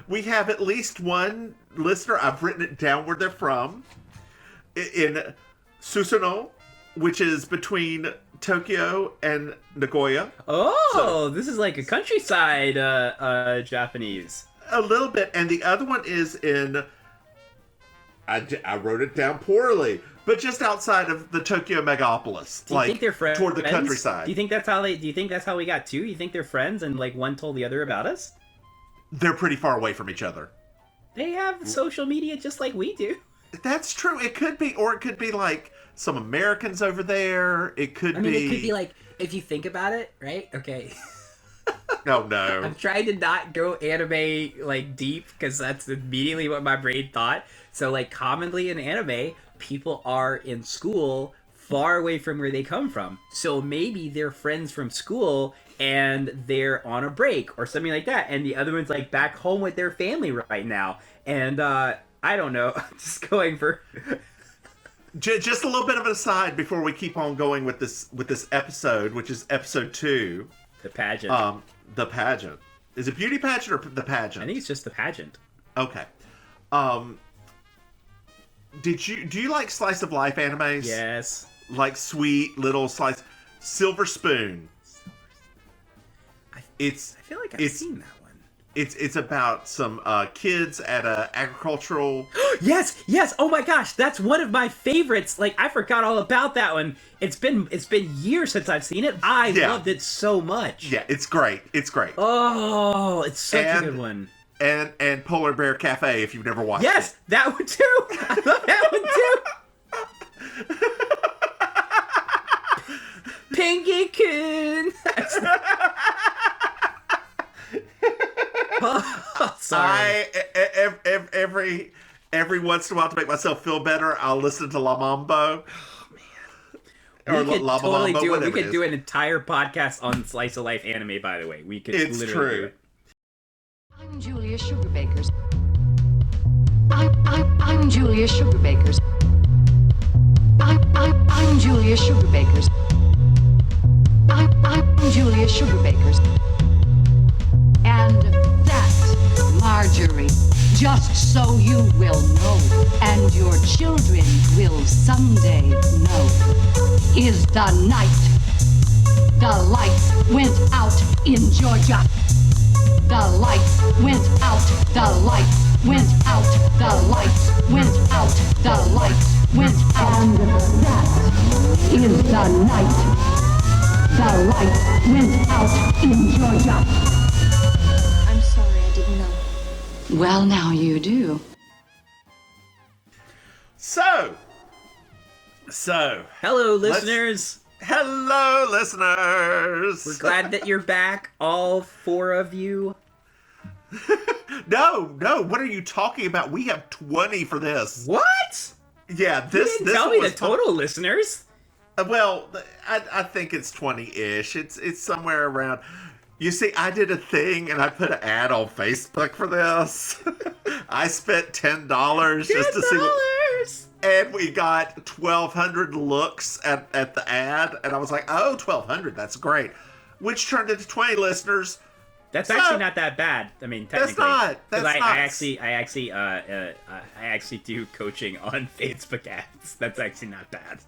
we have at least one listener. I've written it down where they're from. In Susanoo, which is between Tokyo and Nagoya. Oh, this is like a countryside Japanese. A little bit. And the other one is in... I wrote it down poorly, but just outside of the Tokyo megapolis. Do you think they're friends? Toward the countryside. Do you think that's how they... Do you think that's how we got two? You think they're friends and like one told the other about us? They're pretty far away from each other. They have social media just like we do. That's true. It could be, or it could be like some Americans over there. It could be... it could be like, if you think about it, right? Okay. Oh, no. I'm trying to not go anime, like, deep, because that's immediately what my brain thought. So, like, commonly in anime, people are in school far away from where they come from. So maybe they're friends from school and they're on a break or something like that. And the other one's, like, back home with their family right now. And, I don't know. Just going for... Just a little bit of an aside before we keep on going with this episode, which is episode 2. The pageant. The pageant. Is it beauty pageant or the pageant? I think it's just the pageant. Okay. Do you like slice of life animes? Yes. Like sweet little slice. Silver Spoon. I feel like I've seen that one. It's about some kids at a agricultural... Yes! Oh my gosh, that's one of my favorites. Like, I forgot all about that one. It's been years since I've seen it. I loved it so much. Yeah, it's great. Oh, it's such a good one. And Polar Bear Cafe, if you've never watched it. Yes, that one too. I love that one too. Pinky-kun. Oh, sorry. Every once in a while, to make myself feel better, I'll listen to La Mambo. We could totally do it. We could do an entire podcast on slice of life anime. By the way, we could. It's literally true. Do it. I'm Julia Sugarbakers. I'm Julia Sugarbakers. I'm Julia Sugarbakers. I'm Julia Sugarbakers. And that's Marjorie. Just so you will know, and your children will someday know, is the night the lights went out in Georgia. The lights went out, the lights went out, the lights went out, the lights went out. And that is the night the lights went out in Georgia. I'm sorry, I didn't know. Well, now you do. So, Hello, listeners. hello, listeners. We're glad that you're back, all 4 of you. No, what are you talking about? We have 20 for this. What? Yeah, this Tell one me was the total, listeners. Well, I think it's 20-ish. It's somewhere around. You see, I did a thing and I put an ad on Facebook for this. I spent $10 just to see what, and we got 1,200 looks at the ad, and I was like, oh, 1,200, that's great. Which turned into 20 listeners. That's actually not that bad. I mean, technically, That's not. I actually do coaching on Facebook ads. That's actually not bad.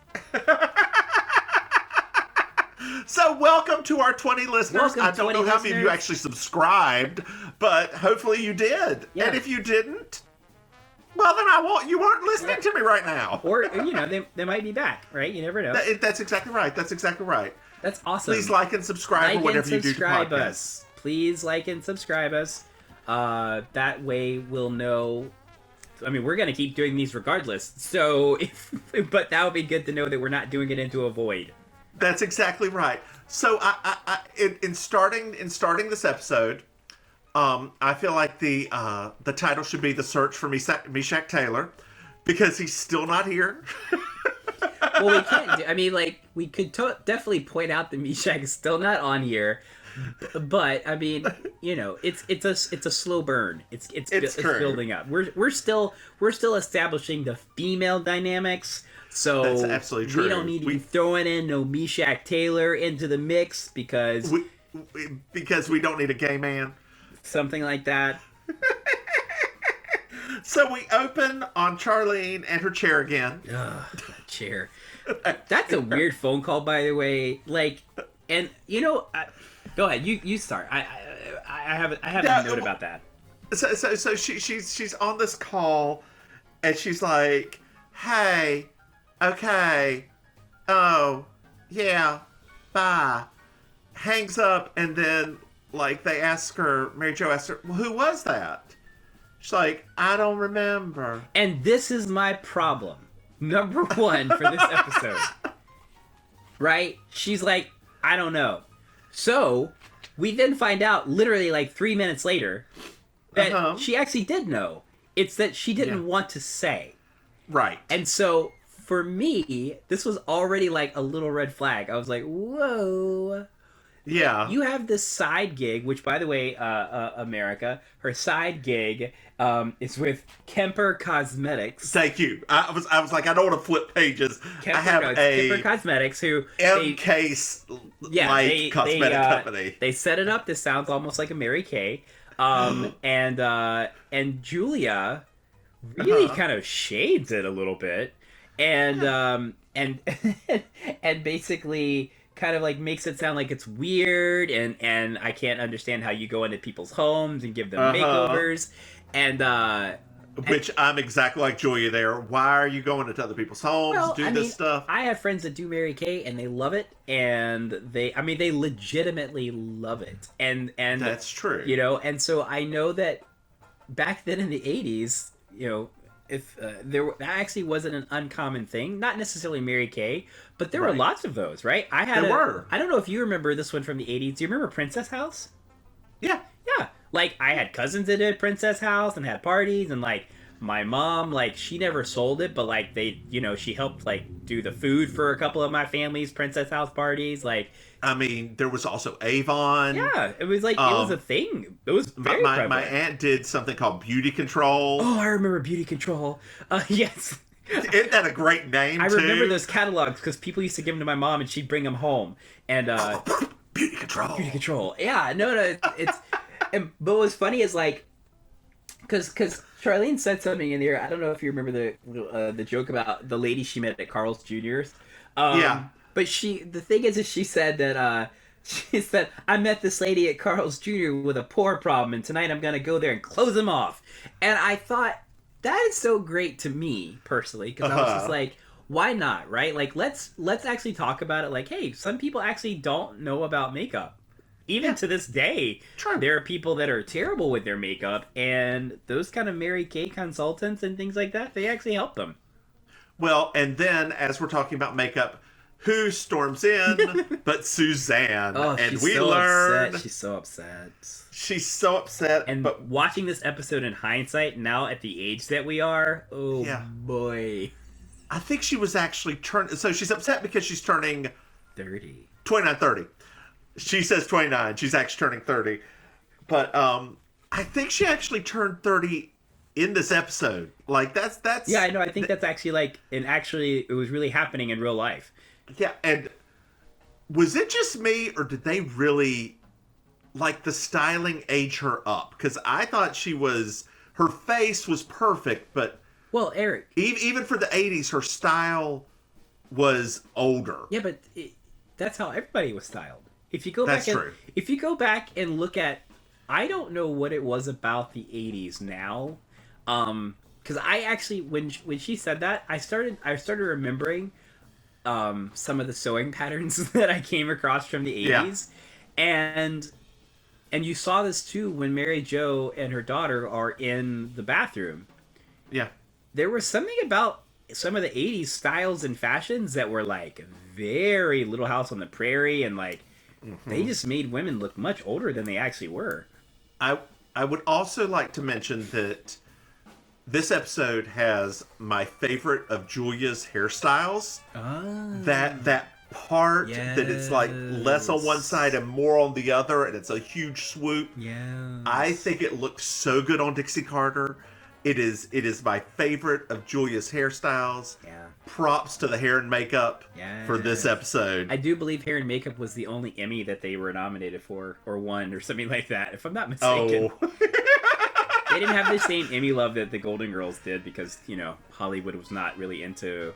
So welcome to our 20 listeners. Welcome, I don't know 20 how many of you listeners. actually subscribed, but hopefully you did. Yeah. And if you didn't, well, then you weren't listening to me right now. Or, they might be back, right? You never know. That's exactly right. That's awesome. Please like and subscribe or whatever you do to podcasts. us. Please like and subscribe us. That way we'll know. I mean, we're going to keep doing these regardless. So, but that would be good to know that we're not doing it into a void. That's exactly right. So, in starting this episode, I feel like the title should be "The Search for Meshach Taylor," because he's still not here. Well, we can't. I mean, like, we could definitely point out that Meshach is still not on here, but I mean, it's a slow burn. It's building up. We're still establishing the female dynamics. So that's absolutely true. We don't need to be throwing in no Meshach Taylor into the mix because we don't need a gay man. Something like that. So we open on Charlene and her chair again. Ugh, that chair. That's a weird phone call, by the way. Like, and you know, go ahead. You start. I have a note about that. So she's on this call, and she's like, "Hey, okay, oh, yeah, bye." Hangs up, and then like Mary Jo asks her, well, "Who was that?" She's like, "I don't remember." And this is my problem. Number one for this episode. Right? She's like, "I don't know." So we then find out literally like 3 minutes later that she actually did know. It's that she didn't want to say. Right. And so for me, this was already like a little red flag. I was like, whoa. Yeah. You have this side gig, which, by the way, America, her side gig is with Kemper Cosmetics. Thank you. I was like, I don't want to flip pages. I have Kemper Cosmetics, who cosmetic company. They set it up. This sounds almost like a Mary Kay, and Julia really kind of shades it a little bit, and and basically kind of like makes it sound like it's weird, and I can't understand how you go into people's homes and give them makeovers, which I'm exactly like Julia there. Why are you going into other people's homes, this stuff? I have friends that do Mary Kay, and they love it, and they legitimately love it, and that's true. You know, and so I know that back then in the 80s, you know, if that actually wasn't an uncommon thing, not necessarily Mary Kay, but there were lots of those, right? I don't know if you remember this one from the 80s. Do you remember Princess House? Yeah. Like, I had cousins that did Princess House and had parties, and like my mom, like, she never sold it, but like they, you know, she helped like do the food for a couple of my family's Princess House parties. Like, I mean, there was also Avon. Yeah, it was like it was a thing. It was very prevalent. My aunt did something called Beauty Control. Oh, I remember Beauty Control. Yes. Isn't that a great name? I remember those catalogs because people used to give them to my mom, and she'd bring them home. And Beauty Control. Beauty Control. Yeah, no, it's. But what's funny is like, because Charlene said something in there. I don't know if you remember the joke about the lady she met at Carl's Jr.'s. Yeah. But the thing is she said that she said, "I met this lady at Carl's Jr. with a poor problem, and tonight I'm gonna go there and close him off." And I thought that is so great to me personally, because I was just like, why not, right? Like let's actually talk about it. Like, hey, some people actually don't know about makeup. Even to this day, there are people that are terrible with their makeup, and those kind of Mary Kay consultants and things like that, they actually help them. Well, and then as we're talking about makeup, who storms in but Suzanne? Oh, and we learn she's so upset. She's so upset. And but watching this episode in hindsight, now at the age that we are, boy. I think she was actually so she's upset because she's turning 30. 30. She says 29. She's actually turning 30. But I think she actually turned 30 in this episode. Like that's Yeah, I know. I think that's actually like, and actually it was really happening in real life. Yeah, and was it just me, or did they really like the styling age her up? Because I thought her face was perfect, but well, Eric, even for the 80s, her style was older. Yeah, but that's how everybody was styled. If you go back and look at, I don't know what it was about the 80s now, because I actually when she said that, I started remembering some of the sewing patterns that I came across from the 80s, and you saw this too when Mary Jo and her daughter are in the bathroom. Yeah, there was something about some of the 80s styles and fashions that were like very Little House on the Prairie, and like they just made women look much older than they actually were. I would also like to mention that this episode has my favorite of Julia's hairstyles. That part that it's like less on one side and more on the other, and it's a huge swoop. Yeah, I think it looks so good on Dixie Carter. It is my favorite of Julia's hairstyles. Yeah. Props to the hair and makeup for this episode. I do believe hair and makeup was the only Emmy that they were nominated for, or won, or something like that, if I'm not mistaken. Oh. they didn't have the same Emmy love that the Golden Girls did because, you know, Hollywood was not really into,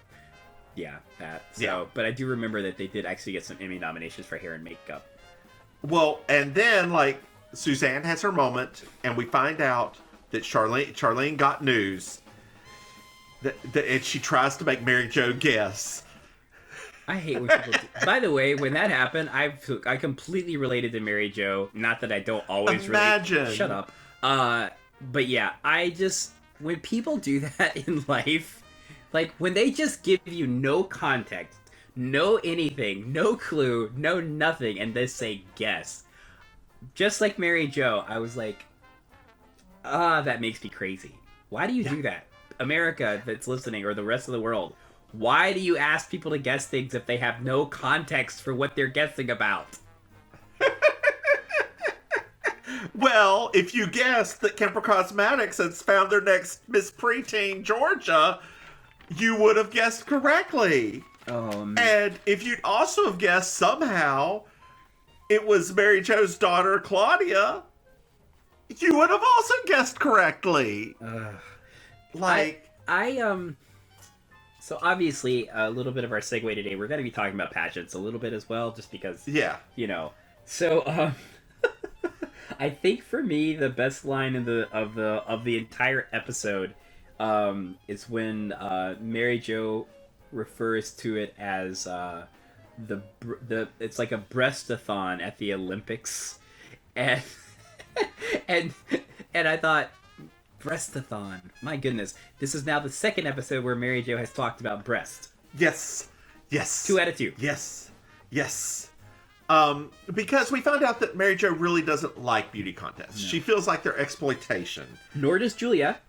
that. So, Yeah. but I do remember that they did actually get some Emmy nominations for hair and makeup. Well, and then, like, Suzanne has her moment, and we find out that Charlene got news, and she tries to make Mary Jo guess. I hate when people do. By the way, when that happened, I completely related to Mary Jo. Not that I don't always Imagine. Shut up. But yeah, when people do that in life, like when they just give you no context, no anything, no clue, no nothing, and they say guess. Just like Mary Jo, I was like, that makes me crazy. Why do you do that? America that's listening, or the rest of the world, why do you ask people to guess things if they have no context for what they're guessing about? Well, if you guessed that Kemper Cosmetics has found their next Miss Preteen Georgia, you would have guessed correctly. And if you'd also have guessed somehow it was Mary Jo's daughter, Claudia, you would have also guessed correctly. So obviously, a little bit of our segue today, we're going to be talking about pageants a little bit as well, just because, you know. So, I think for me, the best line of the entire episode is when Mary Jo refers to it as it's like a breastathon at the Olympics, and and I thought, breastathon, my goodness, this is now the second episode where Mary Jo has talked about breast. Yes. 2 out of 2. Yes. Because we found out that Mary Jo really doesn't like beauty contests. No. She feels like they're exploitation. Nor does Julia.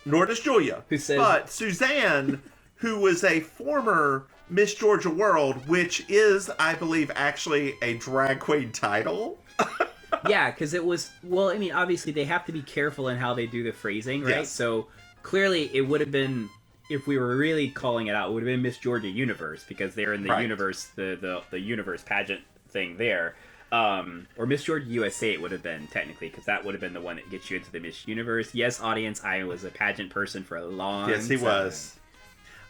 Who says... But Suzanne, who was a former Miss Georgia World, which is, I believe, actually a drag queen title. Yeah, because it was... Well, I mean, obviously, they have to be careful in how they do the phrasing, right? Yes. So, clearly, it would have been... If we were really calling it out, it would have been Miss Georgia Universe, because they're in the universe, the universe pageant thing there. Or Miss Georgia USA it would have been, technically, because that would have been the one that gets you into the Miss Universe. Yes, audience, I was a pageant person for a long time. Yes, he was.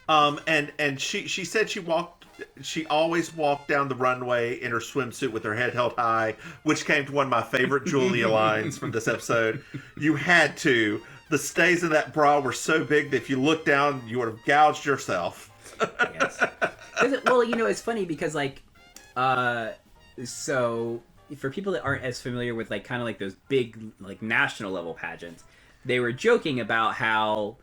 And she said she always walked down the runway in her swimsuit with her head held high, which came to one of my favorite Julia lines from this episode. You had to. The stays in that bra were so big that if you looked down, you would have gouged yourself. Yes. Well, you know, it's funny because, like, so for people that aren't as familiar with, like, kind of like those big, like, national level pageants, they were joking about how,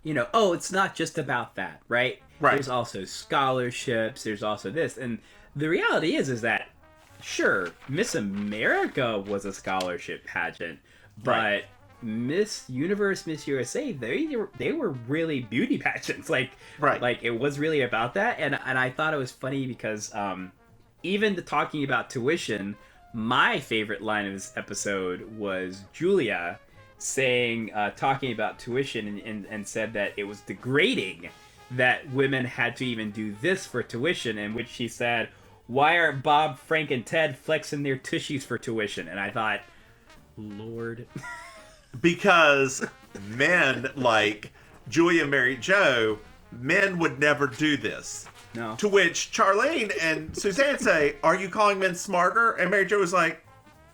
you know, oh, it's not just about that, right? Right. There's also scholarships, there's also this. And the reality is that, sure, Miss America was a scholarship pageant, but... Right. Miss Universe, Miss USA, they were really beauty pageants. Like it was really about that, and I thought it was funny because even talking about tuition, my favorite line of this episode was Julia saying talking about tuition and said that it was degrading that women had to even do this for tuition, in which she said, "Why aren't Bob, Frank, and Ted flexing their tushies for tuition?" And I thought, Lord. Because men like Julia, Mary Jo, men would never do this. No. To which Charlene and Suzanne say, "Are you calling men smarter?" And Mary Jo was like,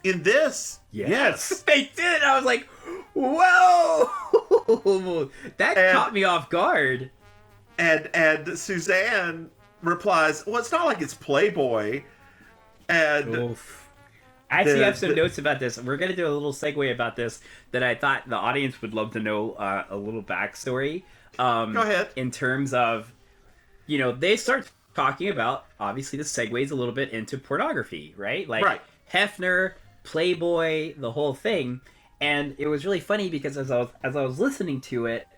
"In this, yes." They did. I was like, whoa! That caught me off guard. And Suzanne replies, "Well, it's not like it's Playboy." And... Oof. I actually have some notes about this. We're going to do a little segue about this that I thought the audience would love to know a little backstory. Go ahead. In terms of, you know, they start talking about, obviously, the segues a little bit into pornography, right? Like, Hefner, Playboy, the whole thing. And it was really funny because as I was listening to it,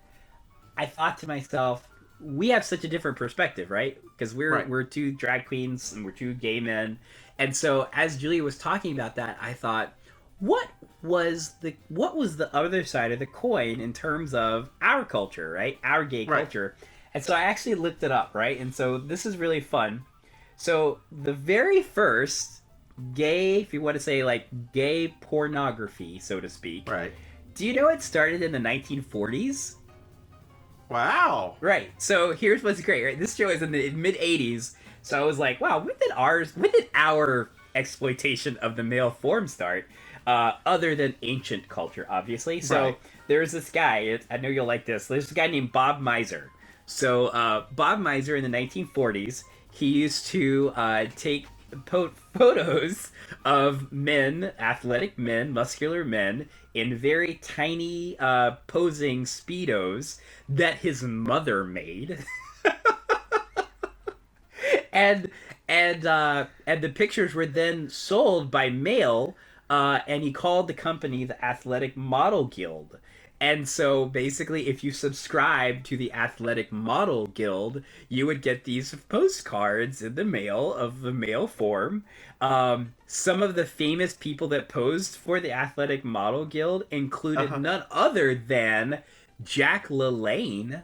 I thought to myself, we have such a different perspective, right? Because we're two drag queens and we're two gay men. And so, as Julia was talking about that, I thought, what was the other side of the coin in terms of our culture, right? Our gay culture. And so I actually looked it up, right? And so this is really fun. So the very first gay, if you want to say like gay pornography, so to speak, Do you know it started in the 1940s? Wow. Right. So here's what's great, right? This show is in the mid 80s. So I was like, wow, when did our exploitation of the male form start? Other than ancient culture, obviously. So Right. there's this guy, I know you'll like this. There's a guy named Bob Miser. So Bob Miser in the 1940s, he used to take photos of men, athletic men, muscular men, in very tiny posing Speedos that his mother made. and the pictures were then sold by mail, and he called the company the Athletic Model Guild. And so basically, if you subscribe to the Athletic Model Guild, you would get these postcards in the mail of the male form. Some of the famous people that posed for the Athletic Model Guild included none other than Jack LaLanne.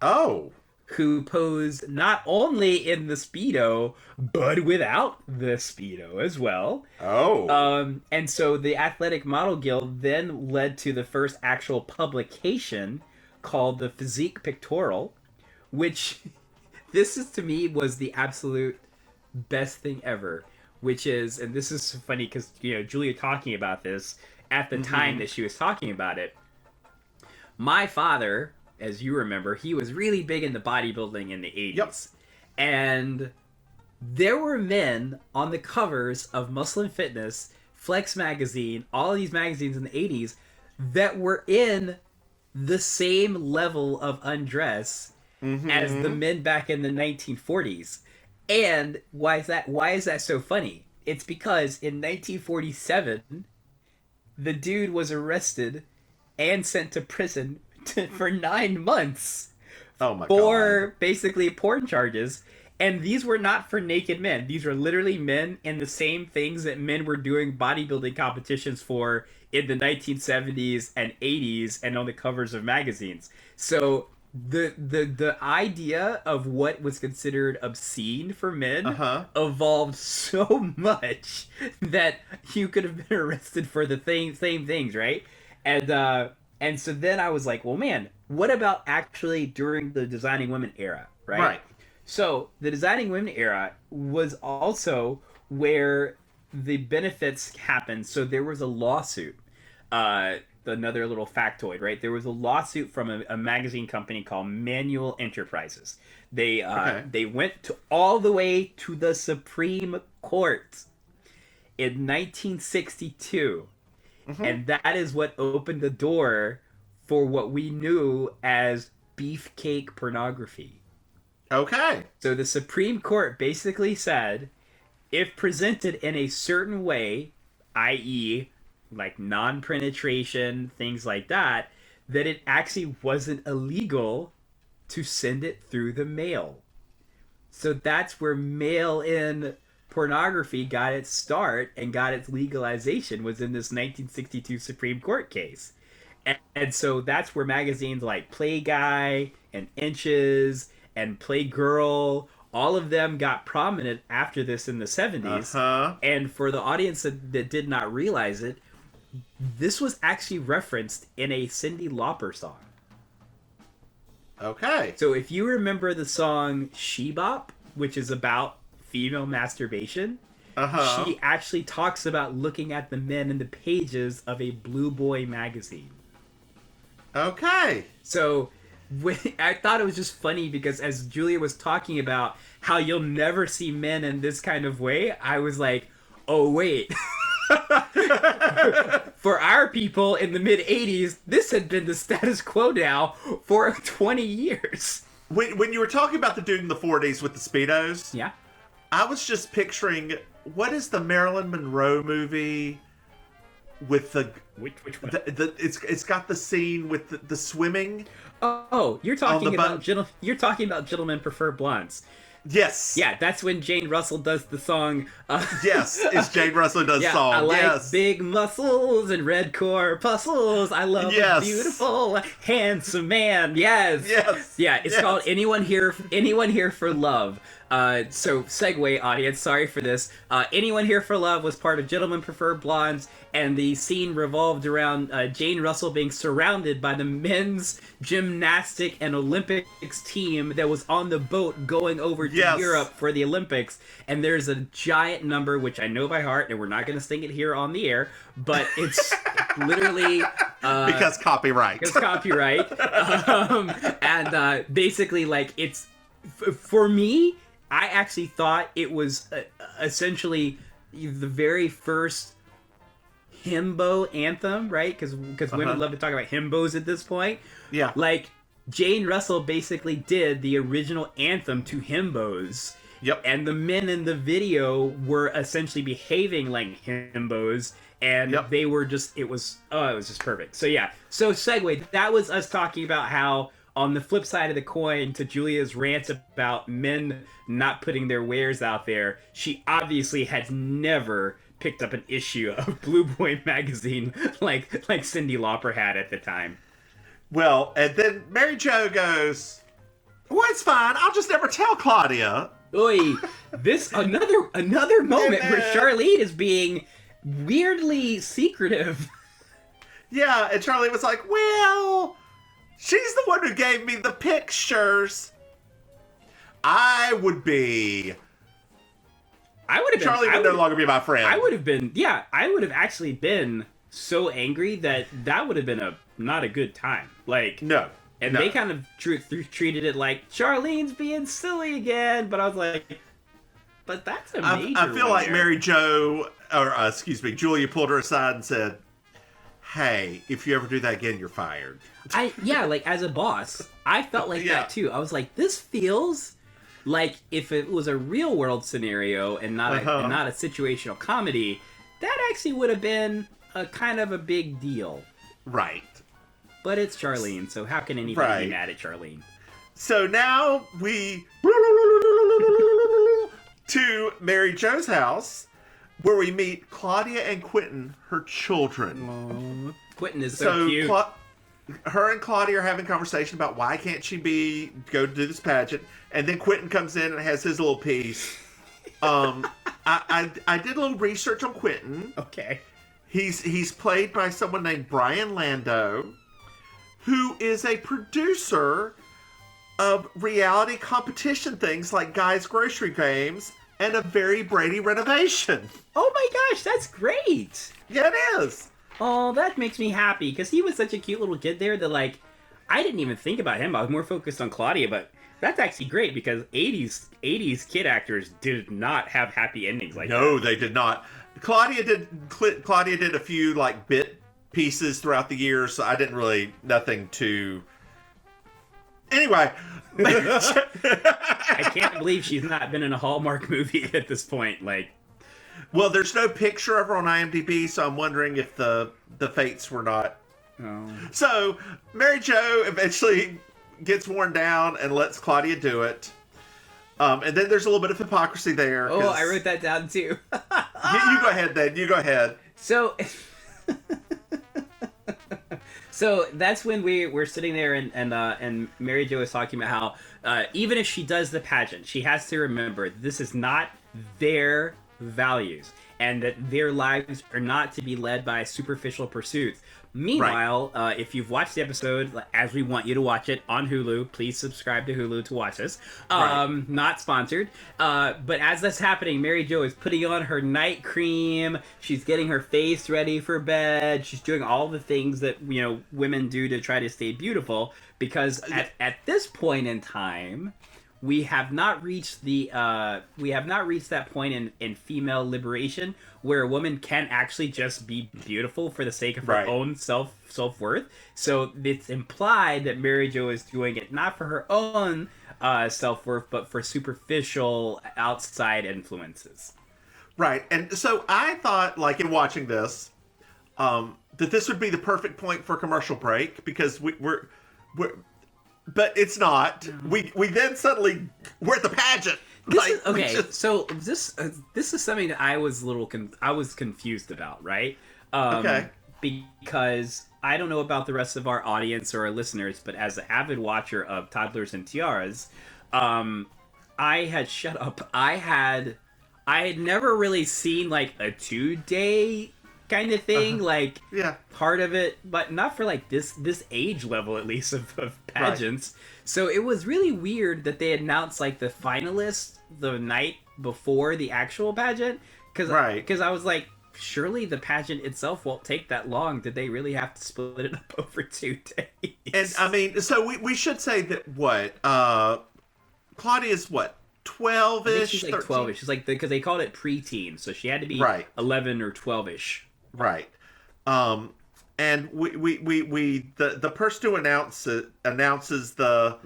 Oh. Who posed not only in the Speedo, but without the Speedo as well. Oh. And so the Athletic Model Guild then led to the first actual publication called the Physique Pictorial, which this is to me was the absolute best thing ever, which is, and this is funny because, you know, Julia talking about this at the time that she was talking about it. My father, as you remember, he was really big into bodybuilding in the 80s. Yep. And there were men on the covers of Muscle and Fitness, Flex Magazine, all of these magazines in the 80s that were in the same level of undress as the men back in the 1940s. And why is that so funny? It's because in 1947, the dude was arrested and sent to prison for 9 months for basically porn charges. And these were not for naked men. These were literally men in the same things that men were doing bodybuilding competitions for in the 1970s and 80s and on the covers of magazines. So the idea of what was considered obscene for men evolved so much that you could have been arrested for the same things, right? And so then I was like, well, man, what about actually during the Designing Women era, right? Right. So the Designing Women era was also where the benefits happened. So there was a lawsuit, another little factoid, right? There was a lawsuit from a magazine company called Manual Enterprises. They went all the way to the Supreme Court in 1962. And that is what opened the door for what we knew as beefcake pornography. Okay. So the Supreme Court basically said, if presented in a certain way, i.e., like non-penetration, things like that, that it actually wasn't illegal to send it through the mail. So that's where mail-in pornography got its start and got its legalization, was in this 1962 Supreme Court case. And so that's where magazines like Play Guy and Inches and Playgirl, all of them got prominent after this in the 70s. And for the audience that did not realize it, this was actually referenced in a Cyndi Lauper song. Okay. So if you remember the song She Bop, which is about female masturbation, she actually talks about looking at the men in the pages of a Blue Boy magazine. Okay. So I thought it was just funny because as Julia was talking about how you'll never see men in this kind of way, I was like, oh, wait. For our people in the mid-'80s, this had been the status quo now for 20 years. When you were talking about the dude in the 40s with the Speedos, Yeah. I was just picturing, what is the Marilyn Monroe movie with the... Which one? It's got the scene with the swimming. Oh, you're talking about Gentlemen Prefer Blondes. Yes. Yeah, that's when Jane Russell does the song. Yes, it's Jane Russell does song. I like yes. big muscles and red corpuscles. I love a beautiful, handsome man. Yes. Yes. Yeah, it's called Anyone Here for Love. So segue audience, sorry for this. Anyone Here for Love was part of Gentlemen Prefer Blondes, and the scene revolved around Jane Russell being surrounded by the men's gymnastic and Olympics team that was on the boat going over to Europe for the Olympics. And there's a giant number, which I know by heart, and we're not going to sing it here on the air, but it's literally... because copyright. Because copyright. And basically, like, it's... For me, I actually thought it was essentially the very first himbo anthem, right? Because women love to talk about himbos at this point. Yeah. Like, Jane Russell basically did the original anthem to himbos. Yep. And the men in the video were essentially behaving like himbos. And they were just, it was just perfect. So yeah, so segue, that was us talking about how, on the flip side of the coin to Julia's rant about men not putting their wares out there, she obviously had never picked up an issue of Blue Boy magazine like Cyndi Lauper had at the time. Well, and then Mary Jo goes, well, it's fine, I'll just never tell Claudia. Oy, this another moment where Charlene is being weirdly secretive. Yeah, and Charlene was like, well, she's the one who gave me the pictures. Charlie would no longer be my friend. I would have actually been so angry that would have been not a good time. Like, no. And they kind of treated it like, Charlene's being silly again, but I was like, but that's a major I feel like Mary Jo, Julia pulled her aside and said, hey, if you ever do that again, you're fired. Like, as a boss, I felt like that too. I was like, this feels like if it was a real world scenario and not a situational comedy, that actually would have been a kind of a big deal. Right. But it's Charlene, so how can anybody be mad at Charlene? So now we to Mary Jo's house, where we meet Claudia and Quentin, her children. Quentin is so cute. Her and Claudia are having a conversation about why can't she go do this pageant, and then Quentin comes in and has his little piece. I did a little research on Quentin. Okay. He's played by someone named Brian Lando, who is a producer of reality competition things like Guys Grocery Games and A Very Brady Renovation. Oh my gosh, that's great! Yeah, it is. Oh, that makes me happy, because he was such a cute little kid there that, like, I didn't even think about him. I was more focused on Claudia, but that's actually great, because 80s kid actors did not have happy endings like that. No, they did not. Claudia did a few, like, bit pieces throughout the years, so I didn't really, nothing to... Anyway. I can't believe she's not been in a Hallmark movie at this point, like... Well, there's no picture of her on IMDb, so I'm wondering if the fates were not... Oh. So, Mary Jo eventually gets worn down and lets Claudia do it. And then there's a little bit of hypocrisy there. Oh, I wrote that down too. you go ahead, then. You go ahead. So... So that's when we're sitting there and Mary Jo is talking about how even if she does the pageant, she has to remember this is not their values and that their lives are not to be led by superficial pursuits. Meanwhile, if you've watched the episode, as we want you to watch it on Hulu, please subscribe to Hulu to watch this. Not sponsored. But as that's happening, Mary Jo is putting on her night cream. She's getting her face ready for bed. She's doing all the things that, you know, women do to try to stay beautiful. Because at this point in time, we have not reached that point in female liberation where a woman can actually just be beautiful for the sake of her own self-worth. So it's implied that Mary Jo is doing it not for her own self-worth, but for superficial outside influences. Right. And so I thought, like, in watching this, that this would be the perfect point for a commercial break, because we're but it's not. We then suddenly we're at the pageant. So this is something that I was I was confused about, right? Because I don't know about the rest of our audience or our listeners, but as an avid watcher of Toddlers and Tiaras, I had shut up. I had never really seen like a 2-day kind of thing, like Yeah. part of it, but not for like this age level at least of pageants. Right. So it was really weird that they announced like the finalists the night before the actual pageant, because I was like, surely the pageant itself won't take that long. Did they really have to split it up over 2 days? And I mean, so we should say that what Claudia's what 12ish. She's like 12ish. She's like because they called it preteen, so she had to be 11 or 12ish. Right. And the person who announces the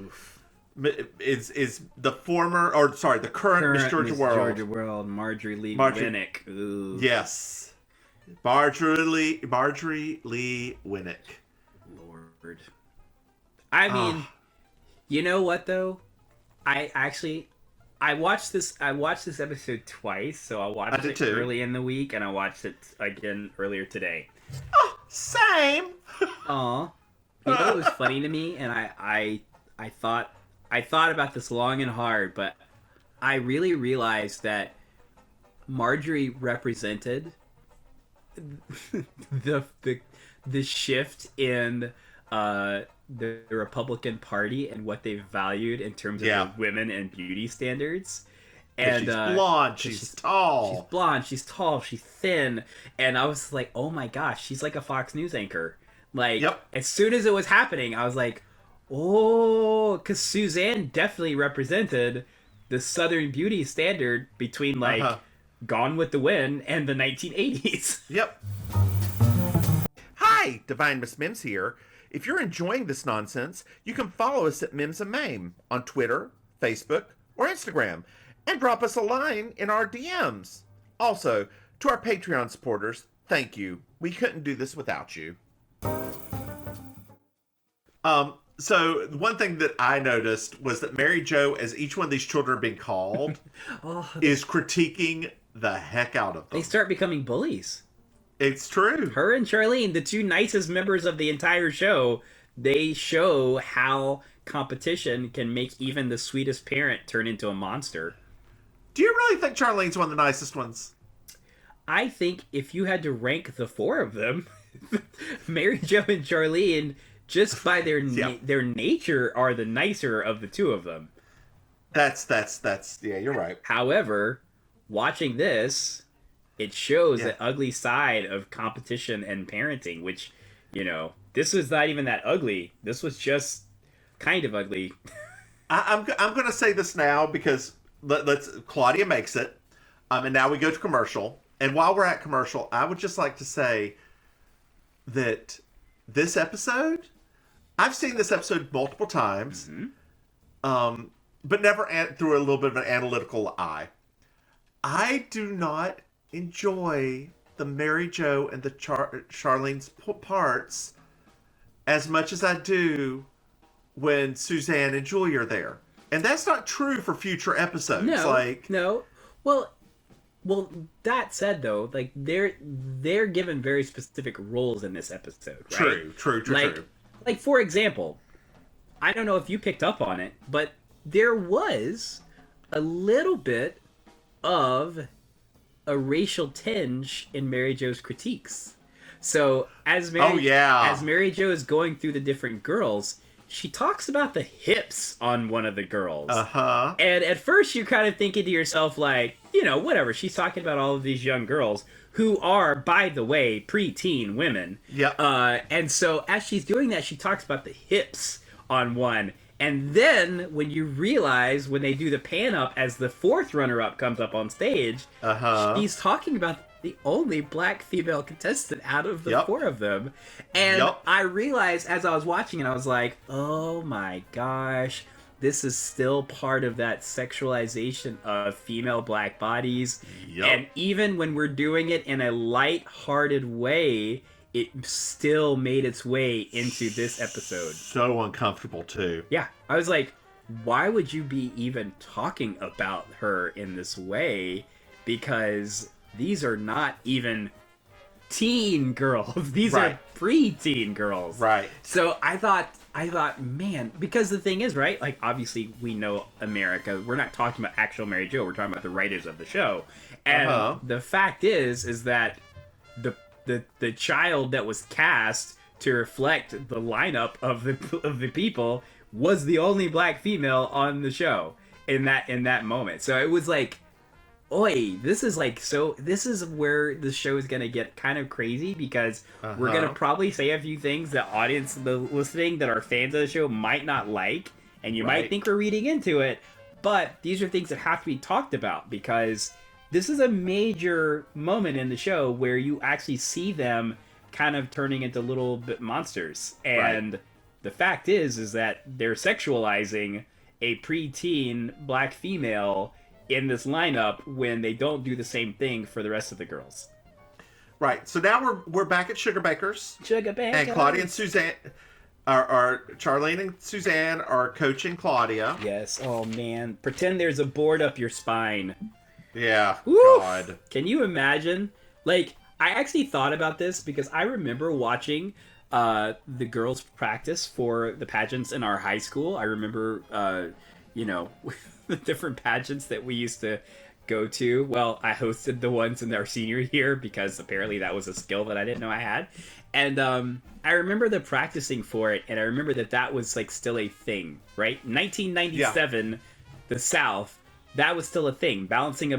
is the former, or sorry, the current Miss Georgia World. Marjorie Lee Winnick. Ooh. Yes. Marjorie Lee Winnick. Lord. I mean, you know what though? I watched this episode twice, so I watched it early in the week and I watched it again earlier today. Oh, same. Aw. You know what was funny to me, and I thought about this long and hard, but I really realized that Marjorie represented the shift in the Republican Party and what they valued in terms of women and beauty standards. And she's blonde, she's tall. She's blonde, she's tall, she's thin. And I was like, oh my gosh, she's like a Fox News anchor. Like, as soon as it was happening, I was like, oh, because Suzanne definitely represented the Southern beauty standard between, like, Gone with the Wind and the 1980s. Yep. Hi, Divine Miss Mims here. If you're enjoying this nonsense, you can follow us at MrMahaffey on Twitter, Facebook, or Instagram, and drop us a line in our DMs. Also, to our Patreon supporters, thank you. We couldn't do this without you. So one thing that I noticed was that Mary Jo, as each one of these children are being called, is critiquing the heck out of them. They start becoming bullies. It's true. Her and Charlene, the two nicest members of the entire show, they show how competition can make even the sweetest parent turn into a monster. Do you really think Charlene's one of the nicest ones? I think if you had to rank the four of them, Mary Jo and Charlene, just by their nature, are the nicer of the two of them. That's yeah, you're right. However, watching this, it shows the ugly side of competition and parenting, which, you know, this was not even that ugly. This was just kind of ugly. I'm going to say this now because Claudia makes it, and now we go to commercial. And while we're at commercial, I would just like to say that this episode, I've seen this episode multiple times, but never through a little bit of an analytical eye. I do not enjoy the Mary Jo and the Charlene's parts as much as I do when Suzanne and Julie are there. And that's not true for future episodes. No. Well, that said though, like they're given very specific roles in this episode, right? True. Like for example, I don't know if you picked up on it, but there was a little bit of a racial tinge in Mary Jo's critiques. So as Mary Jo is going through the different girls, she talks about the hips on one of the girls. And at first you're kind of thinking to yourself, like, you know, whatever. She's talking about all of these young girls who are, by the way, preteen women. Yep. And so as she's doing that, she talks about the hips on one. And then when you realize when they do the pan up as the fourth runner-up comes up on stage, she's talking about the only black female contestant out of the four of them. And I realized as I was watching it, I was like, oh my gosh, this is still part of that sexualization of female black bodies. And even when we're doing it in a light-hearted way, it still made its way into this episode. So uncomfortable, too. Yeah. I was like, why would you be even talking about her in this way? Because these are not even teen girls. These are preteen girls. Right. So I thought I thought, man, because the thing is, right? Like, obviously, we know America. We're not talking about actual Mary Jo. We're talking about the writers of the show. And the fact is that the child that was cast to reflect the lineup of the people was the only black female on the show in that moment. So it was like, oi, this is where the show is gonna get kind of crazy, because we're gonna probably say a few things that listening that are fans of the show might not like, and you might think we're reading into it, but these are things that have to be talked about, because this is a major moment in the show where you actually see them kind of turning into little bit monsters. And the fact is that they're sexualizing a preteen black female in this lineup when they don't do the same thing for the rest of the girls. Right. So now we're back at Sugar Bakers. Sugar Bakers. And Claudia and Suzanne are Charlene and Suzanne are coaching Claudia. Yes. Oh man. Pretend there's a board up your spine. Yeah. Woo! God. Can you imagine? Like, I actually thought about this because I remember watching the girls practice for the pageants in our high school. I remember, the different pageants that we used to go to. Well, I hosted the ones in our senior year because apparently that was a skill that I didn't know I had. And I remember the practicing for it, and I remember that was like still a thing, right? 1997, the South, that was still a thing. Balancing a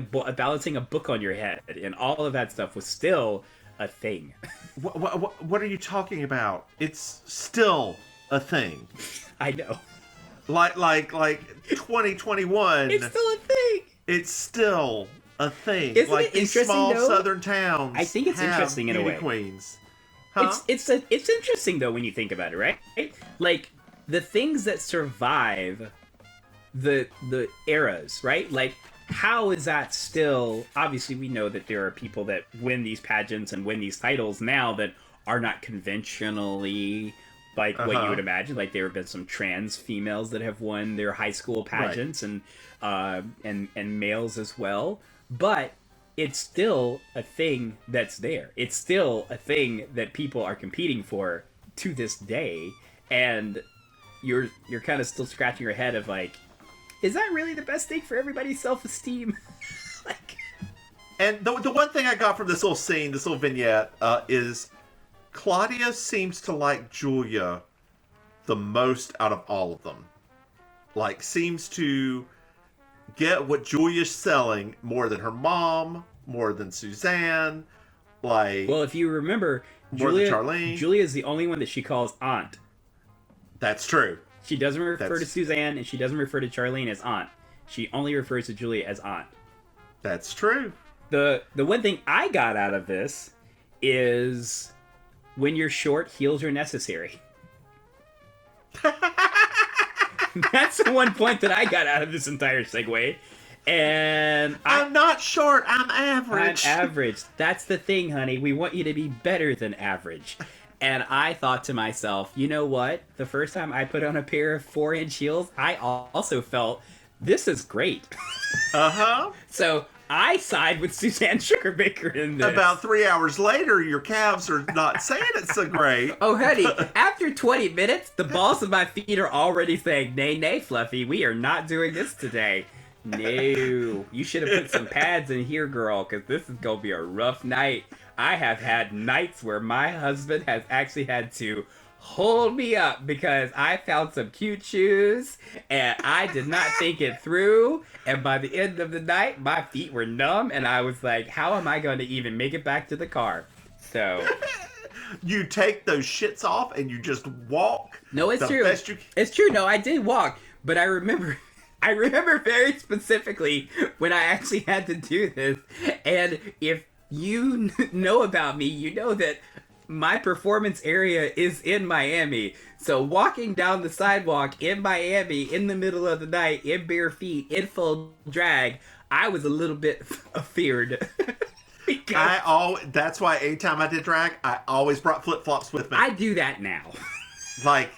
book on your head and all of that stuff was still a thing. What are you talking about? It's still a thing. I know. Like 2021. It's still a thing. It's still a thing. Isn't like it these interesting, small though? southern towns. I think it's interesting in a way. Queens. Huh? It's interesting though when you think about it, right? Like the things that survive the eras, right? Like how is that still? Obviously, we know that there are people that win these pageants and win these titles now that are not conventionally like what you would imagine. Like there have been some trans females that have won their high school pageants, and males as well. But it's still a thing that's there. It's still a thing that people are competing for to this day, and you're kind of still scratching your head of like, is that really the best thing for everybody's self-esteem? Like, and the one thing I got from this little scene, this little vignette, is Claudia seems to like Julia the most out of all of them. Like, seems to get what Julia's selling more than her mom, more than Suzanne. Like, well, if you remember, more than Charlene. Julia is the only one that she calls aunt. That's true. She doesn't refer to Suzanne, and she doesn't refer to Charlene as aunt. She only refers to Julia as aunt. That's true. The one thing I got out of this is when you're short, heels are necessary. That's the one point that I got out of this entire segue. And I'm not short, I'm average. I'm average. That's the thing, honey. We want you to be better than average. And I thought to myself, you know what? The first time I put on a pair of 4-inch heels, I also felt, this is great. So I side with Suzanne Sugarbaker in this. About 3 hours later, your calves are not saying it's so great. Oh, honey, after 20 minutes, the balls of my feet are already saying, nay, nay, Fluffy, we are not doing this today. No, you should have put some pads in here, girl, because this is going to be a rough night. I have had nights where my husband has actually had to hold me up because I found some cute shoes and I did not think it through. And by the end of the night, my feet were numb and I was like, how am I going to even make it back to the car? So you take those shits off and you just walk. No, it's true. It's true. No, I did walk, but I remember very specifically when I actually had to do this. And if you know about me, you know that my performance area is in Miami. So walking down the sidewalk in Miami in the middle of the night in bare feet in full drag, I was a little bit afeared. That's why anytime I did drag, I always brought flip-flops with me. I do that now. Like,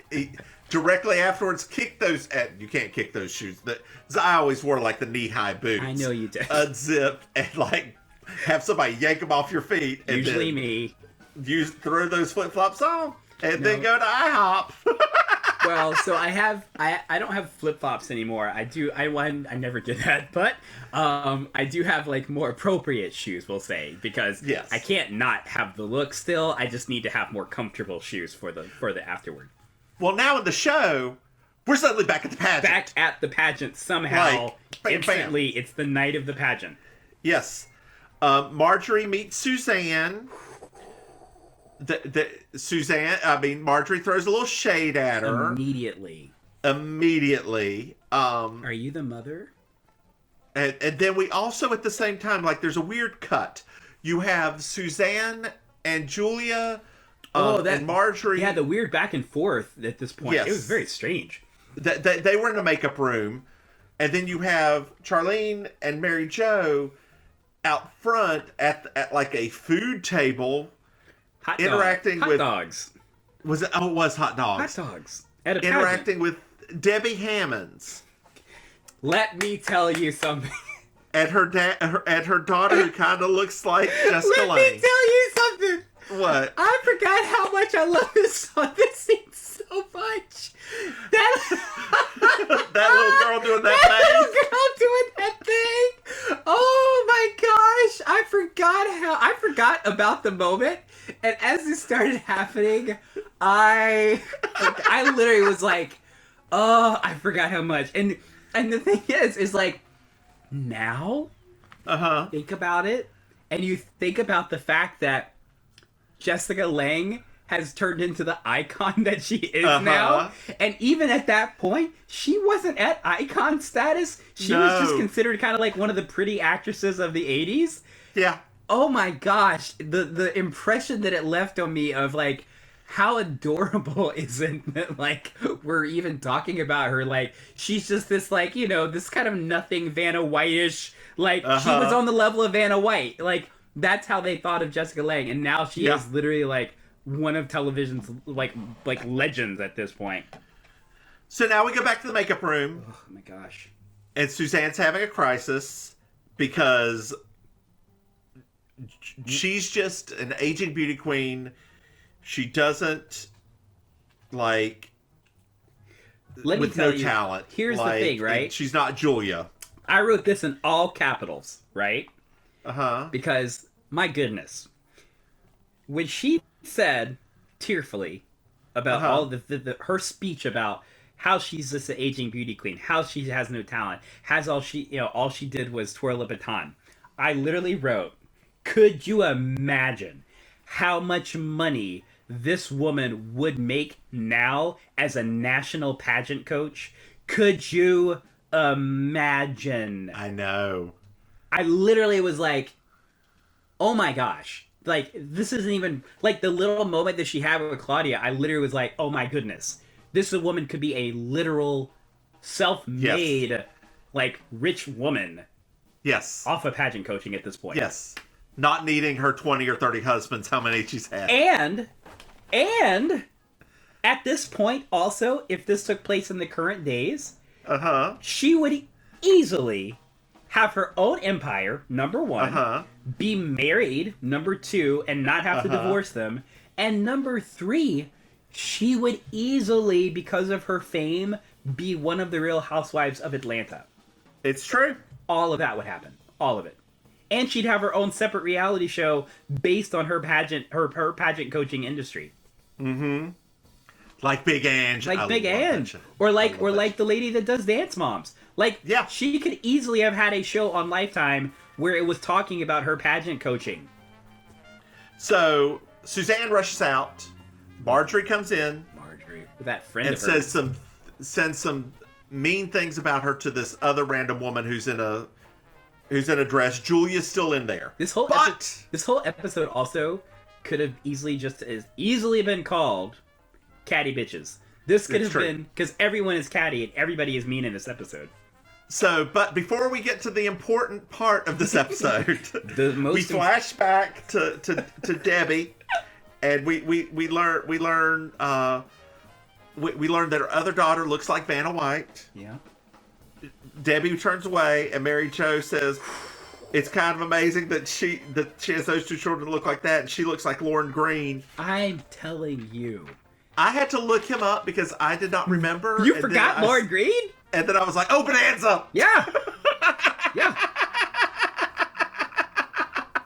directly afterwards, kick those. You can't kick those shoes. I always wore like the knee-high boots. I know you did. Unzip and like have somebody yank them off your feet. And usually me. You throw those flip-flops on and then go to IHOP. Well, so I don't have flip flops anymore. I never did that, but I do have like more appropriate shoes, we'll say, because Yes. I can't not have the look still. I just need to have more comfortable shoes for the afterward. Well, now in the show, we're suddenly back at the pageant. Back at the pageant somehow. Like, bam, instantly, it's the night of the pageant. Yes. Marjorie meets Suzanne. Marjorie throws a little shade at her. Immediately. Are you the mother? And then we also, at the same time, like, there's a weird cut. You have Suzanne and Julia and Marjorie. Yeah, the weird back and forth at this point. Yes. It was very strange. They were in a makeup room. And then you have Charlene and Mary Jo out front at like a food table. Interacting with dogs. Was it? Oh, it was hot dogs. Hot dogs. At a interacting pageant. with Debbie Hammonds. Let me tell you something. And her daughter, who kind of looks like Jessica Lange. Let me tell you something. What? I forgot how much I love this scene so much. That little girl doing that thing. That little girl doing that thing. Oh my gosh! I forgot about the moment, and as it started happening, I literally was like, oh, I forgot how much. And the thing is like, now, think about it, and you think about the fact that Jessica Lange has turned into the icon that she is now. And even at that point, she wasn't at icon status. She was just considered kind of like one of the pretty actresses of the 80s. Yeah. Oh my gosh. The impression that it left on me of like, how adorable is it that like we're even talking about her? Like, she's just this like, you know, this kind of nothing Vanna White-ish. Like, she was on the level of Vanna White. Like, that's how they thought of Jessica Lange. And now she is literally like one of television's like legends at this point. So now we go back to the makeup room. Oh my gosh. And Suzanne's having a crisis because she's just an aging beauty queen. She doesn't like with no talent. Here's the thing, right? She's not Julia. I wrote this in all capitals, right? Because my goodness, when she said tearfully about all her speech about how she's just an aging beauty queen, how she has no talent, all she did was twirl a baton. I literally wrote, could you imagine how much money this woman would make now as a national pageant coach? Could you imagine? I know. I literally was like, oh my gosh. Like, this isn't even... Like, the little moment that she had with Claudia, I literally was like, oh my goodness. This woman could be a literal, self-made, like, rich woman. Yes. Off of pageant coaching at this point. Yes. Not needing her 20 or 30 husbands, how many she's had. And at this point, also, if this took place in the current days, she would easily have her own empire, number one, be married, number two, and not have to divorce them, and number three, she would easily, because of her fame, be one of the Real Housewives of Atlanta. It's true. All of that would happen. All of it. And she'd have her own separate reality show based on her pageant coaching industry. Mm-hmm. Like Big Ange. Like Big Ange. Or like the lady that does Dance Moms. Like, she could easily have had a show on Lifetime where it was talking about her pageant coaching. So, Suzanne rushes out. Marjorie comes in. With that friend and of hers. sends some mean things about her to this other random woman who's in a dress. Julia's still in there. This whole episode also could have easily been called Catty Bitches. This could have been, because everyone is catty and everybody is mean in this episode. So, but before we get to the important part of this episode, we flash back to Debbie, and we learn that her other daughter looks like Vanna White. Yeah. Debbie turns away, and Mary Jo says, "It's kind of amazing that she has those two children that look like that, and she looks like Lauren Green." I'm telling you, I had to look him up because I did not remember. You forgot Lauren Green? And then I was like, oh, Bonanza! Yeah. Yeah.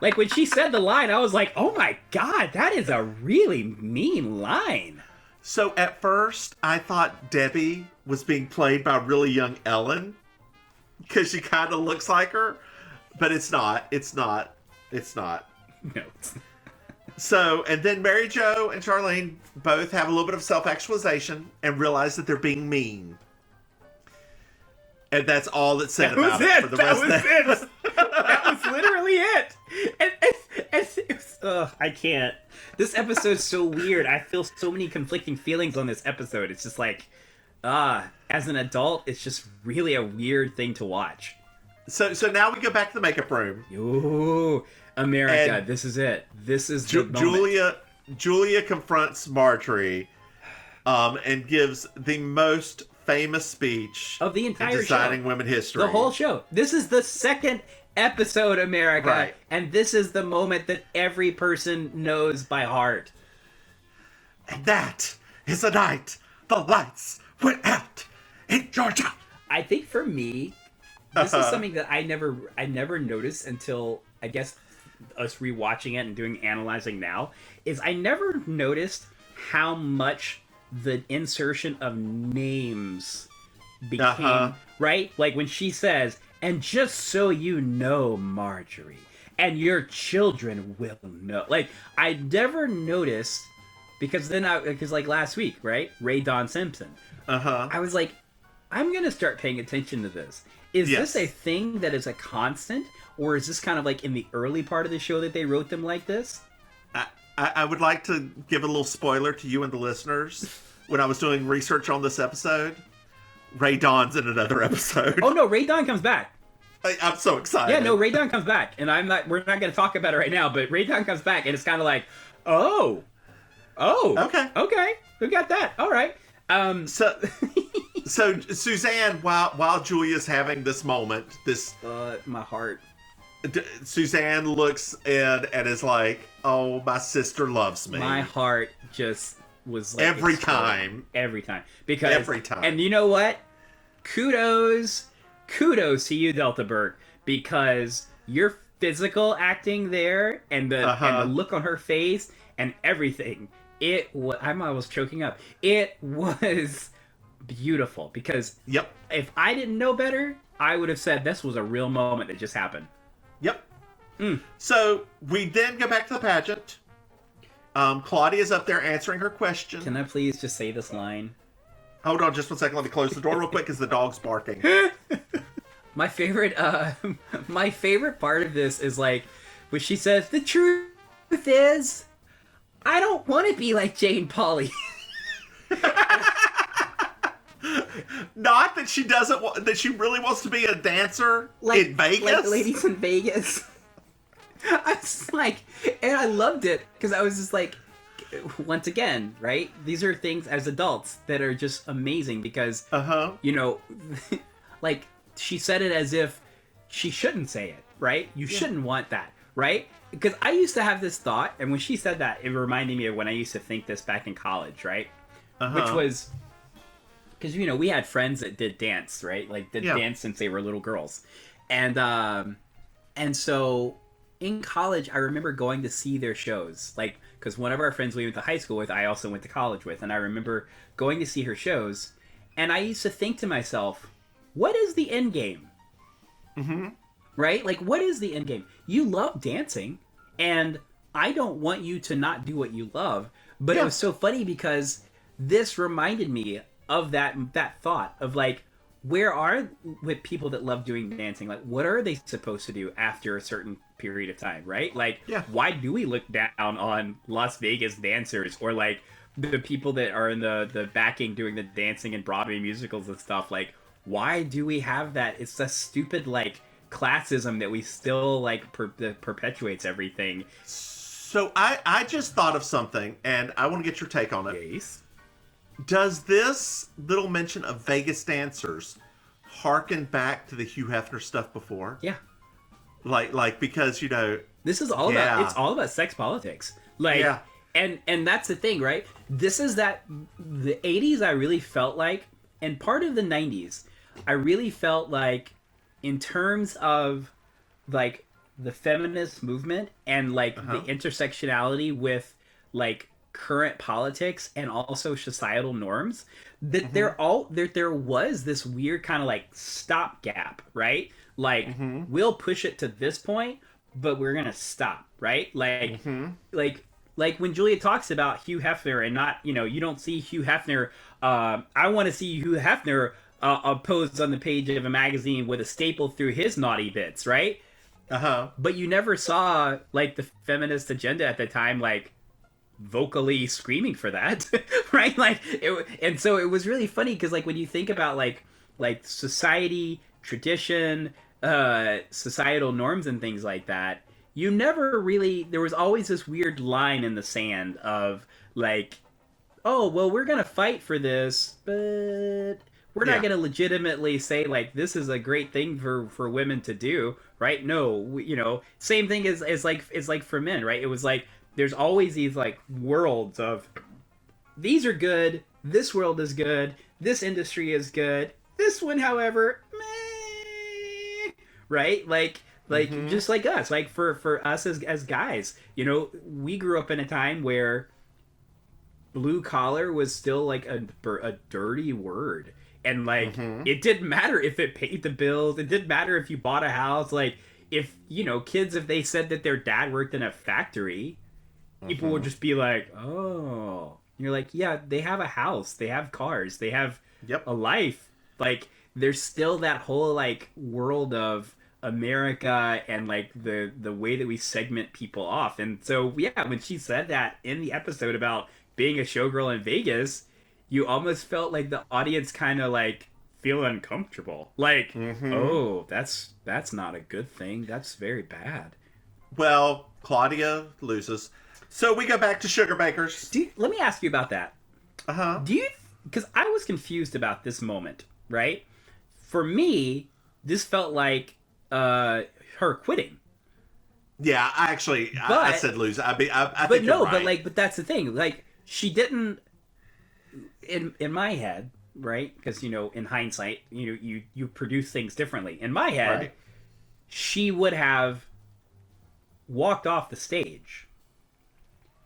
Like, when she said the line, I was like, oh my God, that is a really mean line. So at first, I thought Debbie was being played by really young Ellen because she kind of looks like her, but it's not. It's not. It's not. No. It's not. So, and then Mary Jo and Charlene both have a little bit of self-actualization and realize that they're being mean. And that's all that's said about it for the rest of the That was literally it. I can't. This episode's so weird. I feel so many conflicting feelings on this episode. It's just like, as an adult, it's just really a weird thing to watch. So now we go back to the makeup room. Ooh, America, And this is it. This is the moment. Julia confronts Marjorie and gives the most famous speech Of the entire in designing show. women history. The whole show. This is the second episode, America. Right. And this is the moment that every person knows by heart. And that is the night the lights went out in Georgia. I think for me, this is something that I never noticed until, I guess, us rewatching it and doing analyzing now, is I never noticed how much the insertion of names became, right? Like when she says, and just so you know, Marjorie, and your children will know. Like, I never noticed, because like last week, right? Ray Dawn Simpson. I was like, I'm going to start paying attention to this. Is this a thing that is a constant? Or is this kind of like in the early part of the show that they wrote them like this? I would like to give a little spoiler to you and the listeners. When I was doing research on this episode, Ray Dawn's in another episode. Oh no, Ray Dawn comes back. I'm so excited. Yeah, no, Ray Dawn comes back. And we're not going to talk about it right now, but Ray Dawn comes back and it's kind of like, oh, okay, we got that. All right. So Suzanne, while Julia's having this moment, my heart. Suzanne looks in and is like, "Oh, my sister loves me." My heart just was like every time, because every time. And you know what? Kudos to you, Delta Burke, because your physical acting there and the look on her face and everything. I'm almost choking up. It was beautiful because if I didn't know better, I would have said this was a real moment that just happened. Yep. So we then go back to the pageant. Claudia's up there answering her question. Can I please just say this line? Hold on just one second. Let me close the door real quick because the dog's barking. My favorite part of this is like when she says, "The truth is, I don't want to be like Jane Pauley." Not that she doesn't want, that she really wants to be a dancer in Vegas. Like ladies in Vegas. I was like, and I loved it because I was just like, once again, right? These are things as adults that are just amazing because, you know, like she said it as if she shouldn't say it, right? You shouldn't want that, right? Because I used to have this thought, and when she said that, it reminded me of when I used to think this back in college, right? Which was, because, you know, we had friends that did dance, right? Like, did dance since they were little girls. And so in college, I remember going to see their shows. Like, because one of our friends we went to high school with, I also went to college with. And I remember going to see her shows. And I used to think to myself, what is the end game? Right? Like, what is the end game? You love dancing, and I don't want you to not do what you love. But it was so funny because this reminded me of that thought of like, where are with people that love doing dancing? Like, what are they supposed to do after a certain period of time, right? Like, why do we look down on Las Vegas dancers or like the people that are in the backing doing the dancing and Broadway musicals and stuff? Like, why do we have that? It's a stupid like classism that we still like perpetuates everything. So I just thought of something, and I want to get your take on it. Yes. Does this little mention of Vegas dancers harken back to the Hugh Hefner stuff before? Yeah. Like because, you know, this is all about, it's all about sex politics. Like, And that's the thing, right? This is that the 80s I really felt like, and part of the 90s, I really felt like in terms of like the feminist movement and like the intersectionality with like current politics and also societal norms, that there was this weird kind of like stopgap, right? Like we'll push it to this point, but we're gonna stop, right? Like like when Julia talks about Hugh Hefner and not, you don't see Hugh Hefner. I want to see Hugh Hefner posed on the page of a magazine with a staple through his naughty bits, right? But you never saw like the feminist agenda at the time, like vocally screaming for that, right? Like, and so it was really funny because like when you think about like society, tradition, societal norms and things like that, you never really, there was always this weird line in the sand of like, oh, well, we're going to fight for this, but we're not going to legitimately say like, this is a great thing for women to do, right? No, same thing as like for men, right? It was like, there's always these like worlds of, these are good, this world is good, this industry is good, this one, however, meh, right? Like just like us, like for us as guys, we grew up in a time where blue collar was still like a dirty word, and like it didn't matter if it paid the bills, it didn't matter if you bought a house, like if kids, if they said that their dad worked in a factory, people would just be like, oh, you're like, yeah, they have a house, they have cars, they have a life. Like there's still that whole like world of America and like the way that we segment people off. And so yeah, when she said that in the episode about being a showgirl in Vegas, you almost felt like the audience kind of like feel uncomfortable, like oh, that's not a good thing, that's very bad. Well, Claudia loses, so we go back to Sugar Bakers. Let me ask you about that. Do you, because I was confused about this moment, right? For me, this felt like her quitting. Yeah, I said lose. I think but no, you're right. but that's the thing. Like she didn't. In my head, right? Because in hindsight, you produce things differently. In my head, she would have walked off the stage,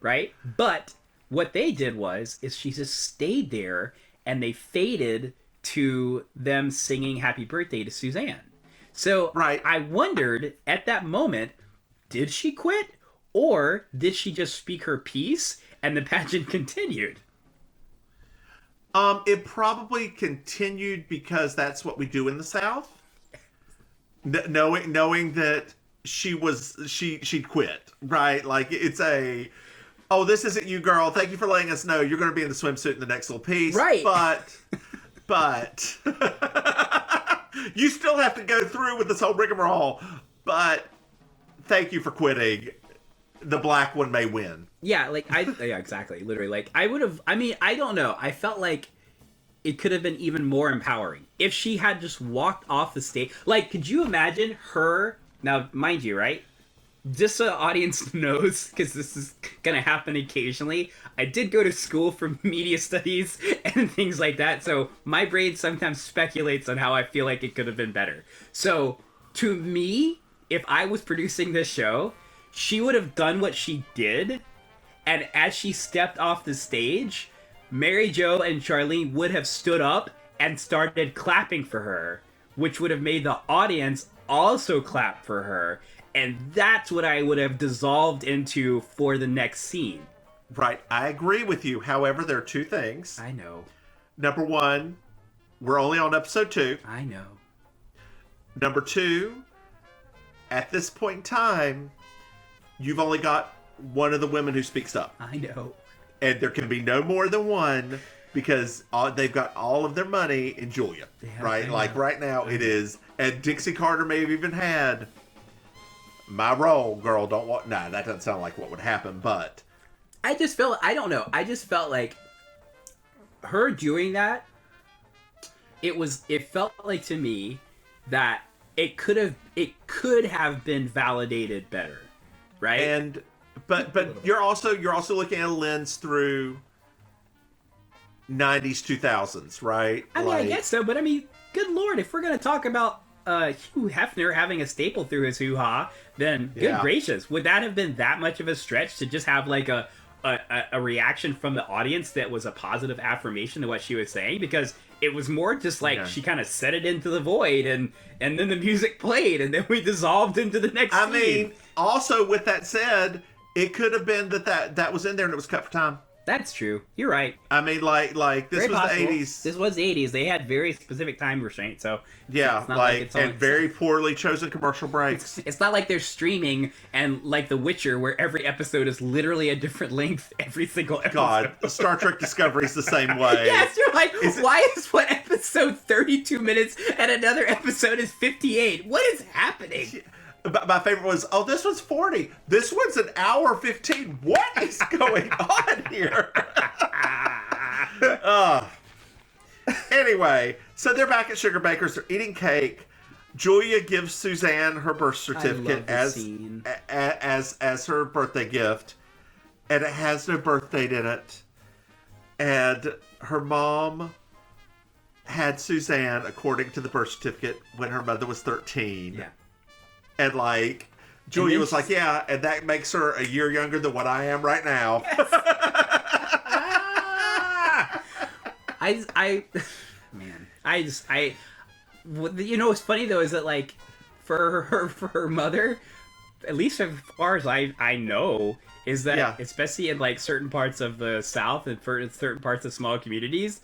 right? But what they did is she just stayed there, and they faded to them singing "Happy Birthday" to Suzanne. So I wondered at that moment, did she quit, or did she just speak her piece and the pageant continued? It probably continued because that's what we do in the South. Knowing that she'd quit, right? Like it's oh, this isn't you, girl. Thank you for letting us know you're going to be in the swimsuit in the next little piece, right? But you still have to go through with this whole rigmarole. But thank you for quitting. The black one may win. Yeah, yeah, exactly. Literally, like I would have. I mean, I don't know. I felt like it could have been even more empowering if she had just walked off the stage. Like, could you imagine her? Now, mind you, right? Just so the audience knows, because this is gonna happen occasionally, I did go to school for media studies and things like that, so my brain sometimes speculates on how I feel like it could have been better. So, to me, if I was producing this show, she would have done what she did, and as she stepped off the stage, Mary Jo and Charlene would have stood up and started clapping for her, which would have made the audience also clap for her. And that's what I would have dissolved into for the next scene. Right. I agree with you. However, there are two things. I know. Number one, we're only on episode 2. I know. Number 2, at this point in time, you've only got one of the women who speaks up. I know. And there can be no more than one because they've got all of their money in Julia. Yeah, right? Like right now it is. And Dixie Carter may have even had my role, girl, don't want... Nah, that doesn't sound like what would happen, but... I just felt... I don't know. I just felt like her doing that, it felt like to me that it could have been validated better, right? And But you're also looking at a lens through 90s 2000s, right? I mean, I guess so, but I mean, good lord, if we're gonna talk about Hugh Hefner having a staple through his hoo-ha, then good gracious, would that have been that much of a stretch to just have like a reaction from the audience that was a positive affirmation to what she was saying? Because it was more just like she kind of set it into the void, and then the music played, and then we dissolved into the next scene. I mean, also with that said, it could have been that was in there and it was cut for time. That's true. You're right. I mean, like this Very was possible. the 80s. This was the 80s. They had very specific time restraints, so yeah, it's not like it's all and very poorly chosen commercial breaks. It's not like they're streaming and like The Witcher, where every episode is literally a different length every single episode. God, Star Trek Discovery's the same way. Yes, you're like, why is one episode 32 minutes and another episode is 58? What is happening? My favorite was, this one's 40. This one's an hour 15. What is going on here? Anyway, so they're back at Sugar Baker's. They're eating cake. Julia gives Suzanne her birth certificate as her birthday gift, and it has no birth date in it. And her mom had Suzanne, according to the birth certificate, when her mother was 13. Yeah. And like, Julia was like, yeah, and that makes her a year younger than what I am right now. You know what's funny though is that like, for her mother, at least as far as I know, is that especially in like certain parts of the South and for certain parts of small communities,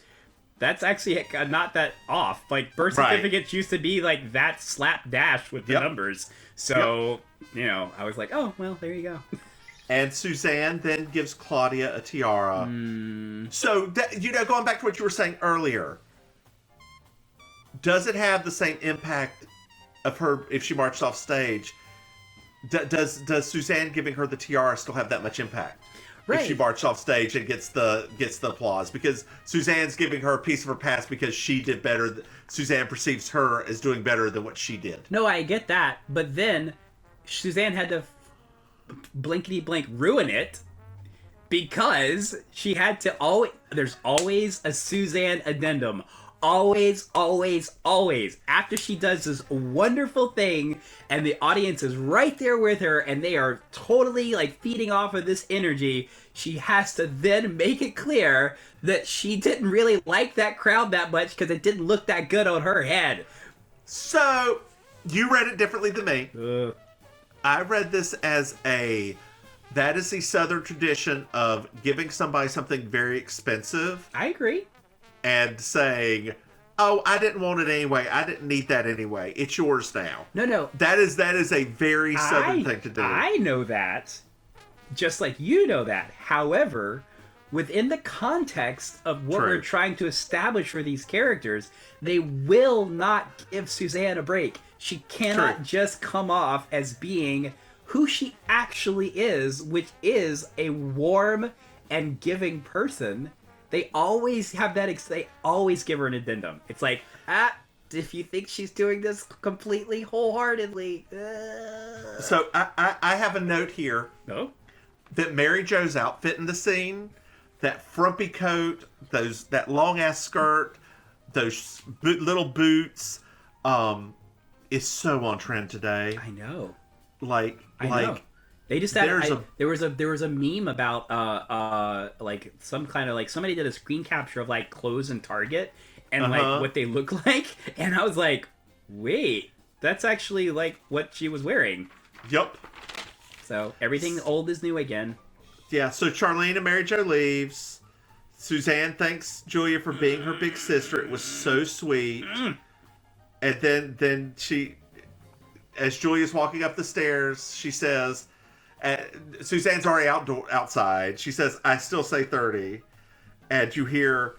that's actually not that off. Like, birth certificates used to be like that slapdash with the numbers. So, you know, I was like, oh, well, there you go. And Suzanne then gives Claudia a tiara. So, going back to what you were saying earlier, does it have the same impact of her if she marched off stage? Does Suzanne giving her the tiara still have that much impact? Right. If she marched off stage and gets the applause, because Suzanne's giving her a piece of her past because she did better. Suzanne perceives her as doing better than what she did. No, I get that, but then Suzanne had to blankety blank ruin it because she had to always. There's always a Suzanne addendum. Always, always, always. After she does this wonderful thing and the audience is right there with her and they are totally like feeding off of this energy, she has to then make it clear that she didn't really like that crowd that much because it didn't look that good on her head. So, you read it differently than me. I read this as that is the Southern tradition of giving somebody something very expensive. I agree. And saying, oh, I didn't want it anyway. I didn't need that anyway. It's yours now. No. That is a very Southern thing to do. I know that. Just like you know that. However, within the context of what we're trying to establish for these characters, they will not give Suzanne a break. She cannot just come off as being who she actually is, which is a warm and giving person. They always have that. They always give her an addendum. It's like, if you think she's doing this completely wholeheartedly. So I have a note here. No. That Mary Jo's outfit in the scene, that frumpy coat, that long ass skirt, those little boots, is so on trend today. I know. I know. They just had there was a meme about like some kind of like somebody did a screen capture of like clothes in Target and like what they look like, and I was like, wait, that's actually like what she was wearing. Yup. So everything old is new again. Yeah. So Charlene and Mary Jo leaves. Suzanne thanks Julia for being her big sister. It was so sweet. And then she, as Julia's walking up the stairs, she says. Suzanne's already outside. She says, I still say 30. And you hear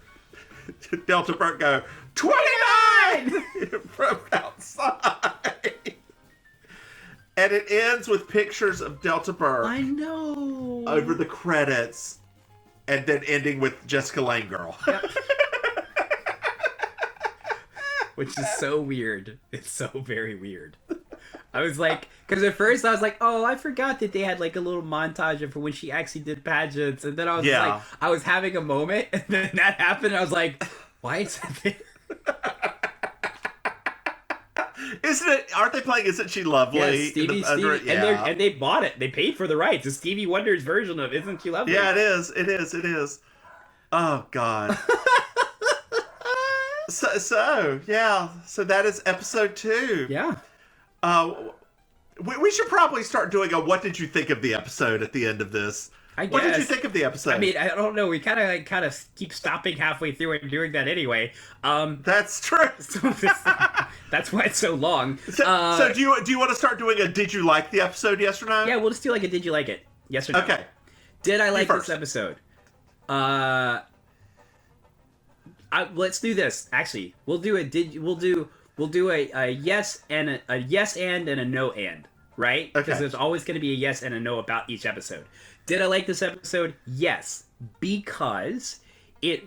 Delta Burke go, 29! from outside. And it ends with pictures of Delta Burke. I know. Over the credits. And then ending with Jessica Lange Girl. Yep. Which is so weird. It's so very weird. I was like, because at first I was like, oh, I forgot that they had like a little montage of when she actually did pageants, and then I was like, I was having a moment, and then that happened, and I was like, why is that there? Isn't it? Aren't they playing Isn't She Lovely? Yeah, Stevie, and they bought it. They paid for the rights. It's Stevie Wonder's version of Isn't She Lovely? Yeah, it is. It is. It is. Oh God. So yeah. So that is episode 2. Yeah. We should probably start doing a "What did you think of the episode" at the end of this. What did you think of the episode? I mean, I don't know. We kind of keep stopping halfway through and doing that anyway. That's true. So that's why it's so long. So do you want to start doing a "Did you like the episode?" Yes or no? Yeah, we'll just do like a "Did you like it?" Yes or no? Okay. Did I like this episode? Let's do this. Actually, we'll do a yes and a yes and a no and, right? Okay. Because there's always going to be a yes and a no about each episode. Did I like this episode? Yes, because it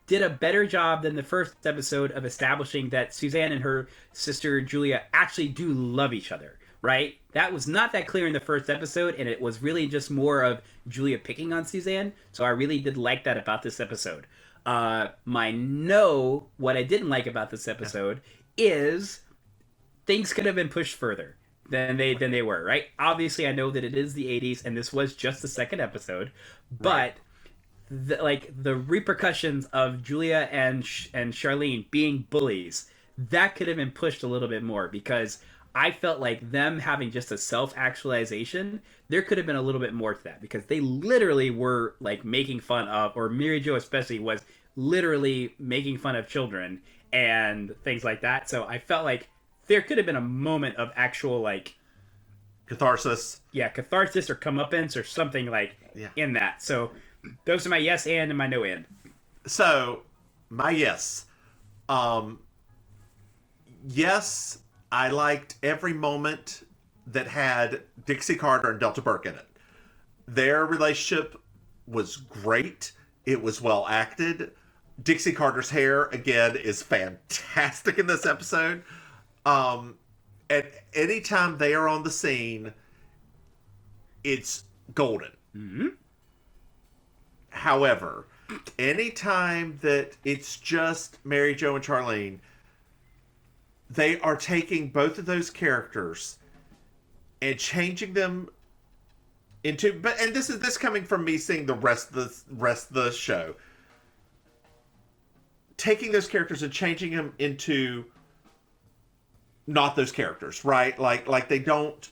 did a better job than the first episode of establishing that Suzanne and her sister Julia actually do love each other, right? That was not that clear in the first episode, and it was really just more of Julia picking on Suzanne. So I really did like that about this episode. My no, what I didn't like about this episode is things could have been pushed further than they were, right? Obviously, I know that it is the 80s, and this was just the second episode, but the repercussions of Julia and Charlene being bullies, that could have been pushed a little bit more, because I felt like them having just a self-actualization, there could have been a little bit more to that, because they literally were like making fun of, or Mary Jo especially was literally making fun of children and things like that. So I felt like there could have been a moment of actual like catharsis. Yeah, catharsis or comeuppance or something like in that. So those are my yes and my no and. So my yes. Yes, I liked every moment that had Dixie Carter and Delta Burke in it. Their relationship was great. It was well acted. Dixie Carter's hair, again, is fantastic in this episode. At any time they are on the scene, it's golden. Mm-hmm. However, anytime that it's just Mary Jo and Charlene, they are taking both of those characters and changing them into, and this coming from me seeing the rest of the show, taking those characters and changing them into not those characters, right? Like they don't.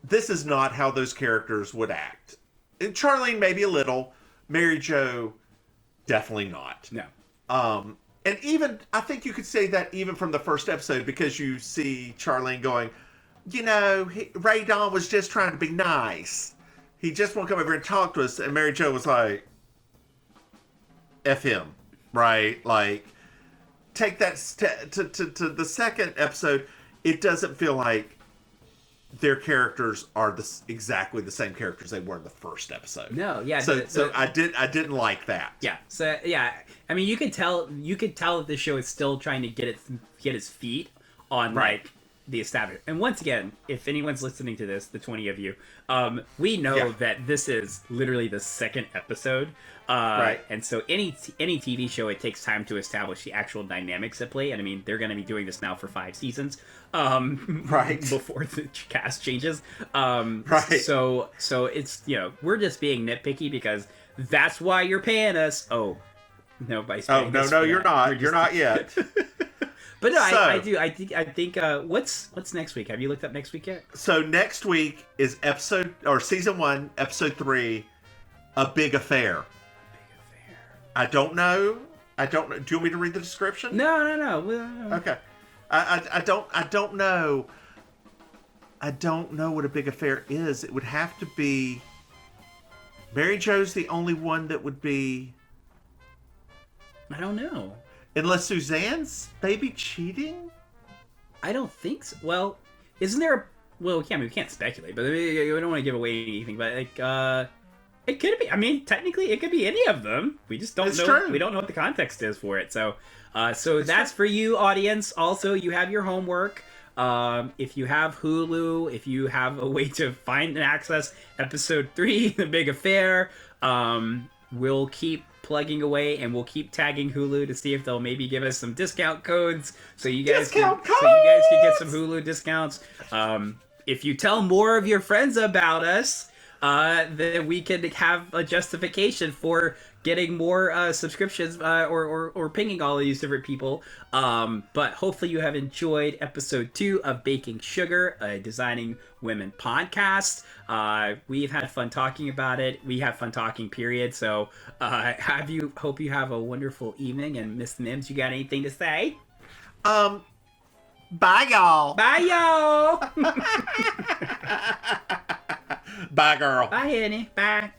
This is not how those characters would act. And Charlene maybe a little, Mary Jo definitely not. No. And even I think you could say that even from the first episode, because you see Charlene going, Ray Dawn was just trying to be nice. He just won't come over and talk to us. And Mary Jo was like, F him, right? Like, take that to the second episode. It doesn't feel like their characters are exactly the same characters they were in the first episode. No, yeah. So I didn't like that. Yeah. So yeah, I mean, you could tell that the show is still trying to get its feet on like the established. And once again, if anyone's listening to this, the 20 of you, we know that this is literally the second episode. Right. And so any TV show, it takes time to establish the actual dynamics at play. And I mean, they're going to be doing this now for 5 seasons. Right. Before the cast changes. Right. So it's, we're just being nitpicky because that's why you're paying us. Oh, no, you're not. You're not yet. But no, I do. I think. What's next week? Have you looked up next week yet? So next week is season 1, episode 3, A Big Affair. I don't know. Do you want me to read the description? No. Okay. I don't know. I don't know what A Big Affair is. It would have to be. Mary Jo's the only one that would be. I don't know. Unless Suzanne's maybe cheating? I don't think so. Well, isn't there we can't speculate, but we don't want to give away anything, but like, it could be, I mean, technically it could be any of them. We just don't know. True. We don't know what the context is for it. So that's for you, audience. Also, you have your homework. If you have Hulu, if you have a way to find and access episode 3, The Big Affair, we'll keep plugging away, and we'll keep tagging Hulu to see if they'll maybe give us some discount codes so you guys can get some Hulu discounts. If you tell more of your friends about us, then we can have a justification for getting more subscriptions or pinging all of these different people. But hopefully you have enjoyed episode 2 of Baking Sugar, a Designing Women podcast. We've had fun talking about it. We have fun talking, period. So hope you have a wonderful evening. And Miss Mims, you got anything to say? Bye, y'all. Bye, y'all. Bye, girl. Bye, honey. Bye.